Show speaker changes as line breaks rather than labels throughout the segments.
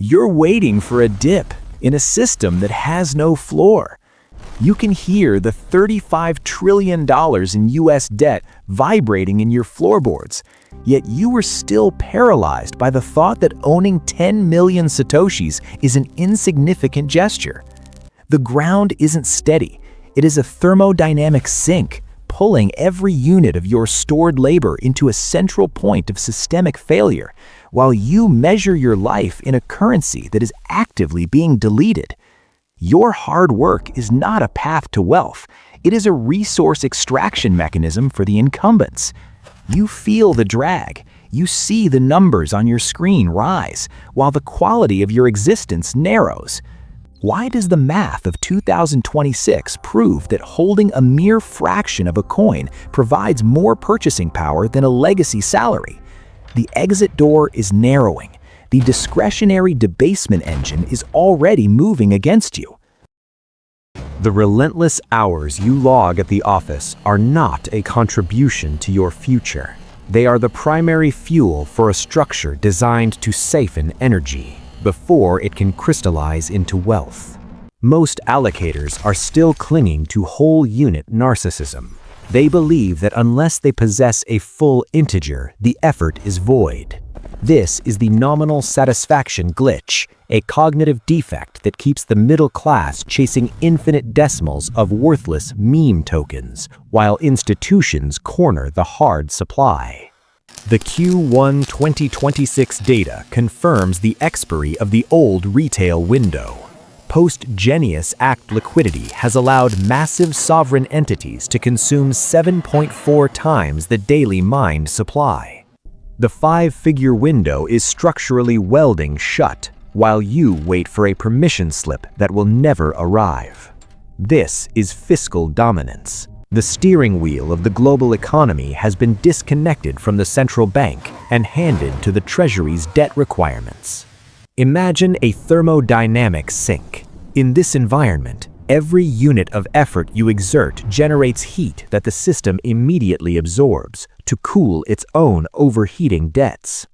You're waiting for a dip in a system that has no floor. You can hear the $35 trillion in US debt vibrating in your floorboards, yet you were still paralyzed by the thought that owning 10 million Satoshis is an insignificant gesture. The ground isn't steady. It is a thermodynamic sink, pulling every unit of your stored labor into a central point of systemic failure, while you measure your life in a currency that is actively being deleted. Your hard work is not a path to wealth. It is a resource extraction mechanism for the incumbents. You feel the drag. You see the numbers on your screen rise, while the quality of your existence narrows. Why does the math of 2026 prove that holding a mere fraction of a coin provides more purchasing power than a legacy salary? The exit door is narrowing. The discretionary debasement engine is already moving against you.
The relentless hours you log at the office are not a contribution to your future. They are the primary fuel for a structure designed to siphon energy before it can crystallize into wealth. Most allocators are still clinging to whole unit narcissism. They believe that unless they possess a full integer, the effort is void. This is the Nominal Satisfaction Glitch, a cognitive defect that keeps the middle class chasing infinite decimals of worthless meme tokens, while institutions corner the hard supply. The Q1 2026 data confirms the expiry of the old retail window. Post-Genius Act liquidity has allowed massive sovereign entities to consume 7.4 times the daily mined supply. The 5-figure window is structurally welding shut, while you wait for a permission slip that will never arrive. This is fiscal dominance. The steering wheel of the global economy has been disconnected from the central bank and handed to the Treasury's debt requirements. Imagine a thermodynamic sink. In this environment, every unit of effort you exert generates heat that the system immediately absorbs to cool its own overheating debts.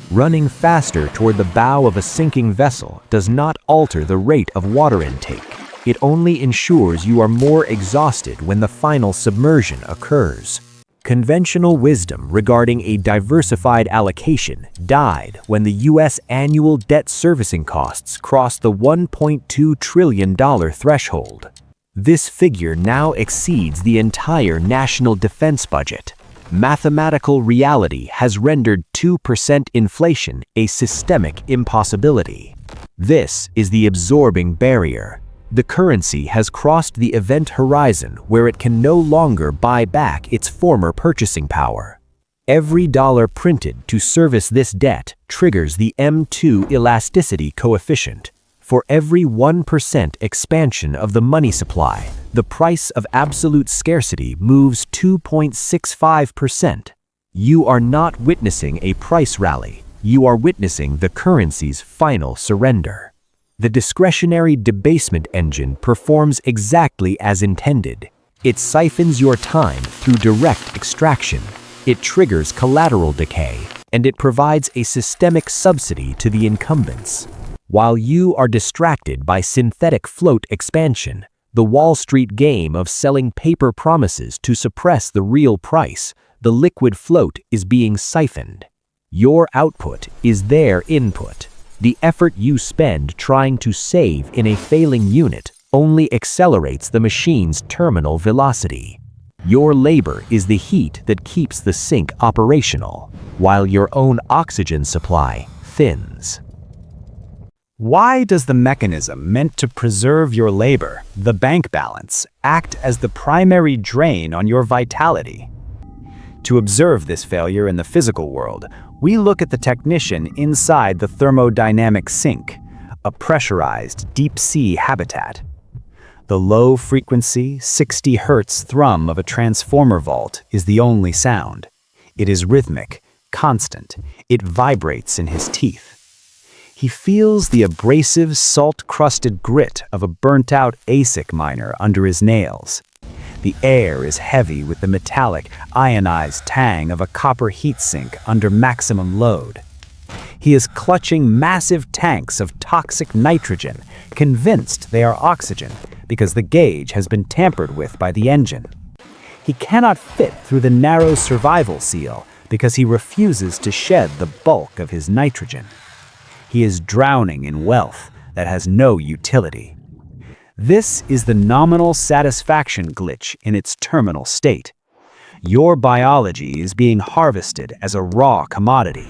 Running faster toward the bow of a sinking vessel does not alter the rate of water intake. It only ensures you are more exhausted when the final submersion occurs. Conventional wisdom regarding a diversified allocation died when the U.S. annual debt servicing costs crossed the $1.2 trillion threshold. This figure now exceeds the entire national defense budget. Mathematical reality has rendered 2% inflation a systemic impossibility. This is the absorbing barrier. The currency has crossed the event horizon where it can no longer buy back its former purchasing power. Every dollar printed to service this debt triggers the M2 elasticity coefficient. For every 1% expansion of the money supply, the price of absolute scarcity moves 2.65%. You are not witnessing a price rally. You are witnessing the currency's final surrender. The discretionary debasement engine performs exactly as intended. It siphons your time through direct extraction. It triggers collateral decay, and it provides a systemic subsidy to the incumbents. While you are distracted by synthetic float expansion, the Wall Street game of selling paper promises to suppress the real price, the liquid float is being siphoned. Your output is their input. The effort you spend trying to save in a failing unit only accelerates the machine's terminal velocity. Your labor is the heat that keeps the sink operational, while your own oxygen supply thins.
Why does the mechanism meant to preserve your labor, the bank balance, act as the primary drain on your vitality? To observe this failure in the physical world, we look at the technician inside the thermodynamic sink, a pressurized deep-sea habitat. The low-frequency, 60 Hz thrum of a transformer vault is the only sound. It is rhythmic, constant. It vibrates in his teeth. He feels the abrasive, salt-crusted grit of a burnt-out ASIC miner under his nails. The air is heavy with the metallic, ionized tang of a copper heatsink under maximum load.
He is clutching massive tanks of toxic nitrogen, convinced they are oxygen because the gauge has been tampered with by the engine. He cannot fit through the narrow survival seal because he refuses to shed the bulk of his nitrogen. He is drowning in wealth that has no utility. This is the nominal satisfaction glitch in its terminal state. Your biology is being harvested as a raw commodity.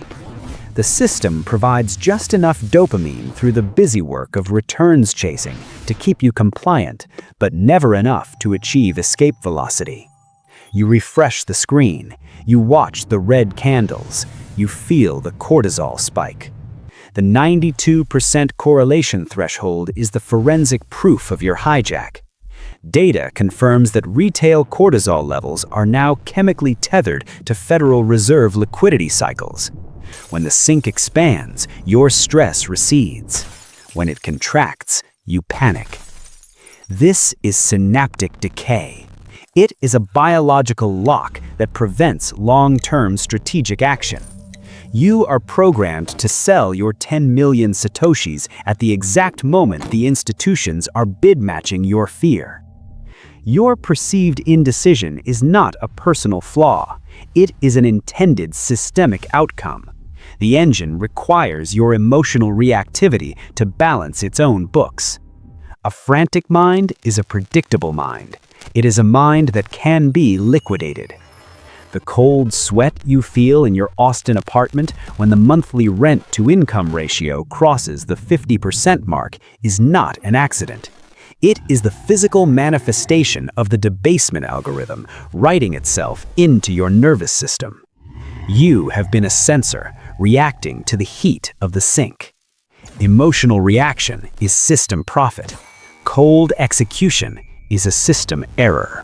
The system provides just enough dopamine through the busy work of returns chasing to keep you compliant, but never enough to achieve escape velocity. You refresh the screen, you watch the red candles, you feel the cortisol spike. The 92% correlation threshold is the forensic proof of your hijack. Data confirms that retail cortisol levels are now chemically tethered to Federal Reserve liquidity cycles. When the sink expands, your stress recedes. When it contracts, you panic. This is synaptic decay. It is a biological lock that prevents long-term strategic action. You are programmed to sell your 10 million satoshis at the exact moment the institutions are bid-matching your fear. Your perceived indecision is not a personal flaw. It is an intended systemic outcome. The engine requires your emotional reactivity to balance its own books. A frantic mind is a predictable mind. It is a mind that can be liquidated. The cold sweat you feel in your Austin apartment when the monthly rent-to-income ratio crosses the 50% mark is not an accident. It is the physical manifestation of the debasement algorithm writing itself into your nervous system. You have been a sensor reacting to the heat of the sink. Emotional reaction is system profit. Cold execution is a system error.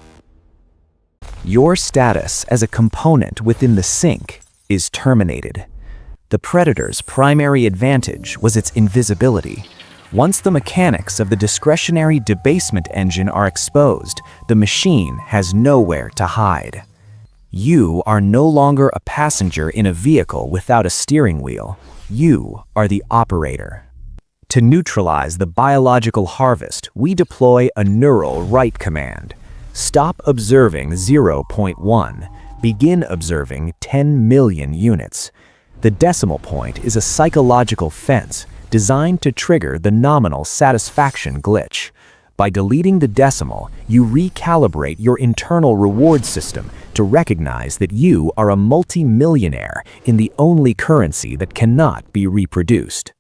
Your status as a component within the sink is terminated. The Predator's primary advantage was its invisibility. Once the mechanics of the discretionary debasement engine are exposed, the machine has nowhere to hide. You are no longer a passenger in a vehicle without a steering wheel. You are the operator. To neutralize the biological harvest, we deploy a neural write command. Stop observing 0.1. Begin observing 10 million units. The decimal point is a psychological fence designed to trigger the nominal satisfaction glitch. By deleting the decimal, you recalibrate your internal reward system to recognize that you are a multi-millionaire in the only currency that cannot be reproduced.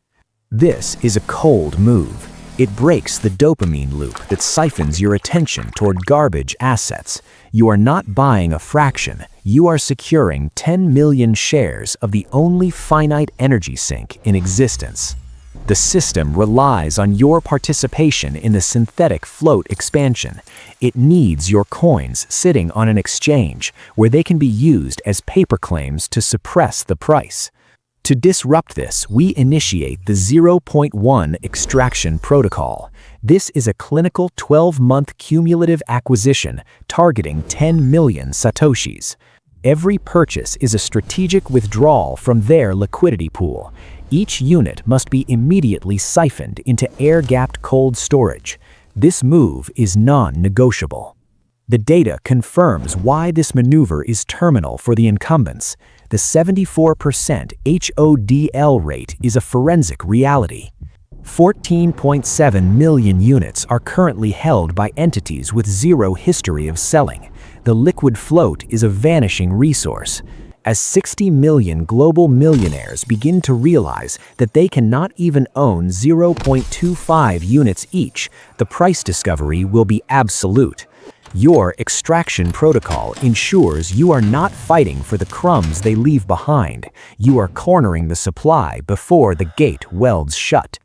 This is a cold move. It breaks the dopamine loop that siphons your attention toward garbage assets. You are not buying a fraction. You are securing 10 million shares of the only finite energy sink in existence. The system relies on your participation in the synthetic float expansion. It needs your coins sitting on an exchange where they can be used as paper claims to suppress the price. To disrupt this, we initiate the 0.1 extraction protocol. This is a clinical 12-month cumulative acquisition targeting 10 million satoshis. Every purchase is a strategic withdrawal from their liquidity pool. Each unit must be immediately siphoned into air-gapped cold storage. This move is non-negotiable. The data confirms why this maneuver is terminal for the incumbents. The 74% HODL rate is a forensic reality. 14.7 million units are currently held by entities with zero history of selling. The liquid float is a vanishing resource. As 60 million global millionaires begin to realize that they cannot even own 0.25 units each, the price discovery will be absolute. Your extraction protocol ensures you are not fighting for the crumbs they leave behind. You are cornering the supply before the gate welds shut.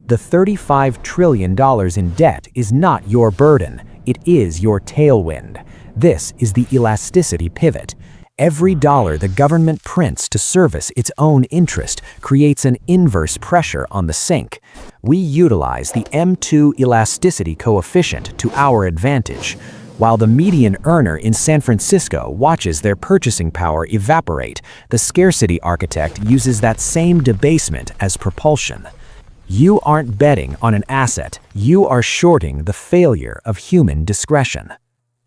The $35 trillion in debt is not your burden. It is your tailwind. This is the elasticity pivot. Every dollar the government prints to service its own interest creates an inverse pressure on the sink. We utilize the M2 elasticity coefficient to our advantage.
While the median earner in San Francisco watches their purchasing power evaporate, the scarcity architect uses that same debasement as propulsion. You aren't betting on an asset, you are shorting the failure of human discretion.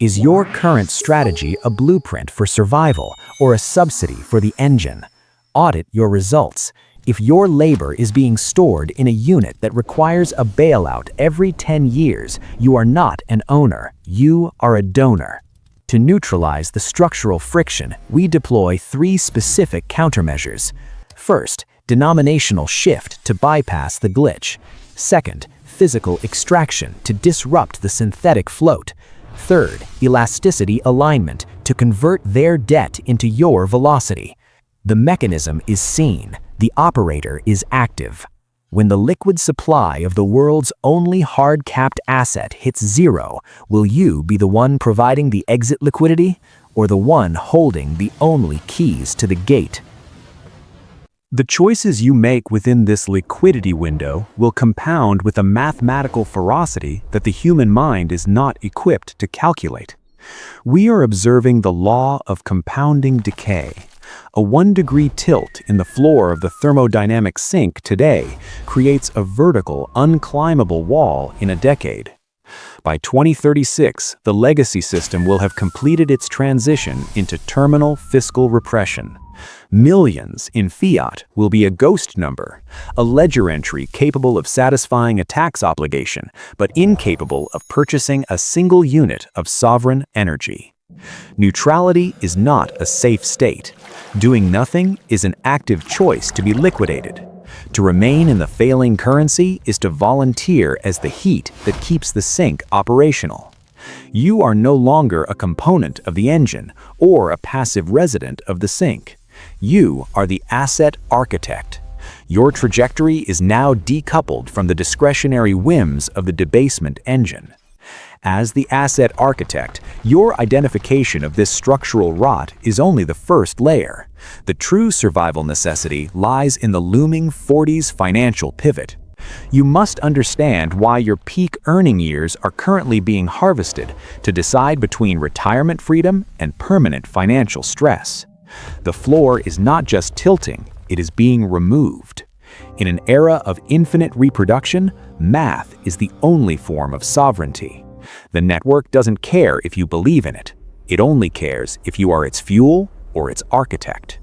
Is your current strategy a blueprint for survival or a subsidy for the engine? Audit your results. If your labor is being stored in a unit that requires a bailout every 10 years, you are not an owner, you are a donor. To neutralize the structural friction, we deploy 3 specific countermeasures. First, denominational shift to bypass the glitch. Second, physical extraction to disrupt the synthetic float. Third, elasticity alignment to convert their debt into your velocity. The mechanism is seen, the operator is active. When the liquid supply of the world's only hard-capped asset hits zero, will you be the one providing the exit liquidity or the one holding the only keys to the gate?
The choices you make within this liquidity window will compound with a mathematical ferocity that the human mind is not equipped to calculate. We are observing the law of compounding decay. A 1-degree tilt in the floor of the thermodynamic sink today creates a vertical, unclimbable wall in a decade. By 2036, the legacy system will have completed its transition into terminal fiscal repression. Millions in fiat will be a ghost number, a ledger entry capable of satisfying a tax obligation, but incapable of purchasing a single unit of sovereign energy. Neutrality is not a safe state. Doing nothing is an active choice to be liquidated. To remain in the failing currency is to volunteer as the heat that keeps the sink operational. You are no longer a component of the engine or a passive resident of the sink. You are the asset architect. Your trajectory is now decoupled from the discretionary whims of the debasement engine. As the asset architect, your identification of this structural rot is only the first layer. The true survival necessity lies in the looming 40s financial pivot. You must understand why your peak earning years are currently being harvested to decide between retirement freedom and permanent financial stress. The floor is not just tilting, it is being removed. In an era of infinite reproduction, math is the only form of sovereignty. The network doesn't care if you believe in it. It only cares if you are its fuel or its architect.